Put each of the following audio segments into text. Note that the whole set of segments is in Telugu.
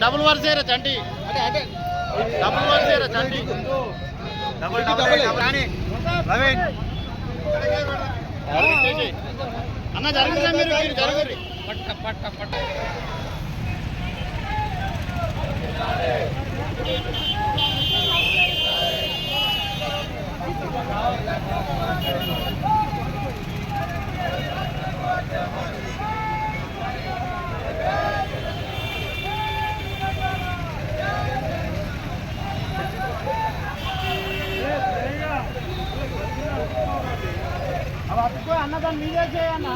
డబుల్ వర్సేరా చంటి డబుల్ వర్సేరా చంటి డబుల్ అన్న జరుగుతుందా మీరు జరుగుతుంది పట్ట పట్ట పట్ట అన్నదాన్ని మీదే చేయన్నా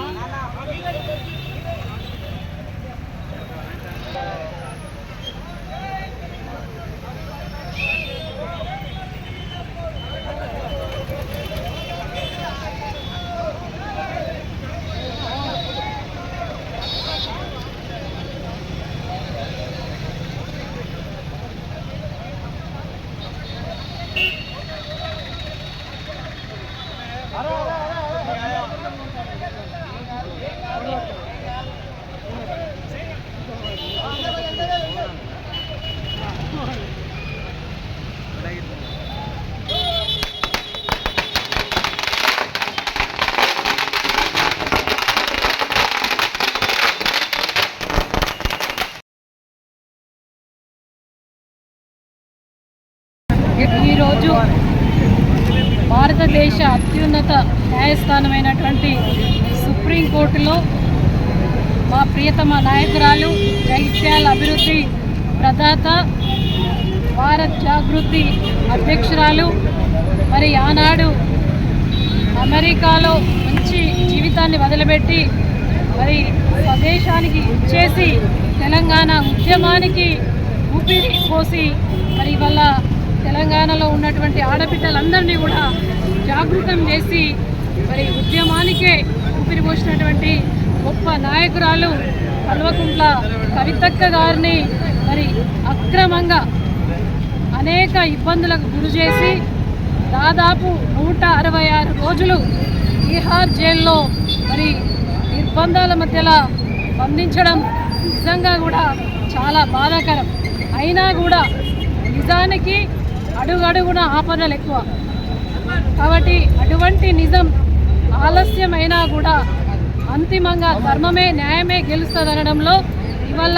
ఈరోజు భారతదేశ అత్యున్నత న్యాయస్థానమైనటువంటి సుప్రీంకోర్టులో మా ప్రియతమ నాయకురాలు జగిత్యాల అభివృద్ధి ప్రదాత భారత్ జాగృతి అధ్యక్షురాలు మరి ఆనాడు అమెరికాలో మంచి జీవితాన్ని వదిలిపెట్టి మరి స్వదేశానికి ఇచ్చేసి తెలంగాణ ఉద్యమానికి ఊపిరి పోసి మరి వల్ల తెలంగాణలో ఉన్నటువంటి ఆడబిడ్డలందరినీ కూడా జాగృతం చేసి మరి ఉద్యమానికే ఊపిరి పోసినటువంటి గొప్ప నాయకురాలు కల్వకుంట్ల కవితక్క గారిని మరి అక్రమంగా అనేక ఇబ్బందులకు గురి చేసి దాదాపు 166 రోజులు బీహార్ జైల్లో మరి నిర్బంధాల మధ్యలో బంధించడం నిజంగా కూడా చాలా బాధాకరం. అయినా కూడా నిజానికి అడుగడుగున ఆపదలు ఎక్కువ కాబట్టి అటువంటి నిజం ఆలస్యమైనా కూడా అంతిమంగా ధర్మమే న్యాయమే గెలుస్తుందనడంలో ఇవాళ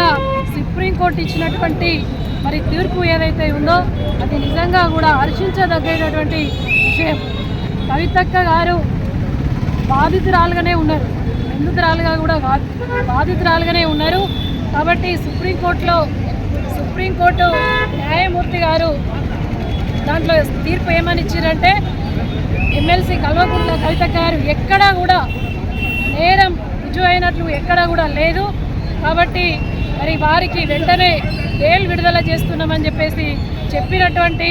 సుప్రీంకోర్టు ఇచ్చినటువంటి మరి తీర్పు ఏదైతే ఉందో అది నిజంగా కూడా హర్షించదగ్గైనటువంటి విషయం. కవితక్క గారు బాధితురాలుగానే ఉన్నారు, నిందితురాలుగా కూడా బాధితురాలుగానే ఉన్నారు. కాబట్టి సుప్రీంకోర్టు న్యాయమూర్తి గారు దాంట్లో తీర్పు ఏమని ఇచ్చారంటే ఎమ్మెల్సీ కల్వకుంట్ల కవితక్క గారు ఎక్కడా కూడా నేరం రుజువు అయినట్లు ఎక్కడా కూడా లేదు. కాబట్టి మరి వారికి వెంటనే బెయిల్ విడుదల చేస్తున్నామని చెప్పేసి చెప్పినటువంటి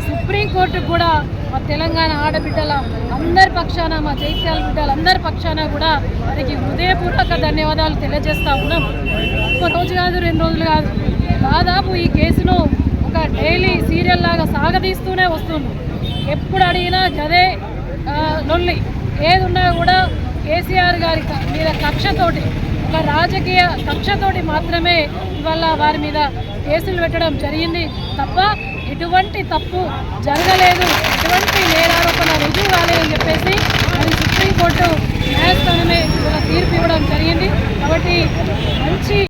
సుప్రీంకోర్టుకు కూడా మా తెలంగాణ ఆడబిడ్డల అందరి పక్షాన, మా జైత్యాల బిడ్డలందరి పక్షాన కూడా వారికి హృదయపూర్వక ధన్యవాదాలు తెలియజేస్తూ ఉన్నాం. ఒక రోజు కాదు, 2 రోజులు కాదు, దాదాపు ఈ కేసును ఒక డైలీ సీరియల్ లాగా సాగదీస్తూనే వస్తుంది. ఎప్పుడు అడిగినా గదే లొల్లి, ఏదున్నా కూడా కేసీఆర్ గారి మీద కక్షతోటి, ఒక రాజకీయ కక్షతోటి మాత్రమే ఇవాళ వారి మీద కేసులు పెట్టడం జరిగింది తప్ప ఎటువంటి తప్పు జరగలేదు, ఎటువంటి నేరారోపణ రుజువు కాలేదని చెప్పేసి మరి సుప్రీంకోర్టు న్యాయస్థానమే తీర్పు ఇవ్వడం జరిగింది. కాబట్టి మంచి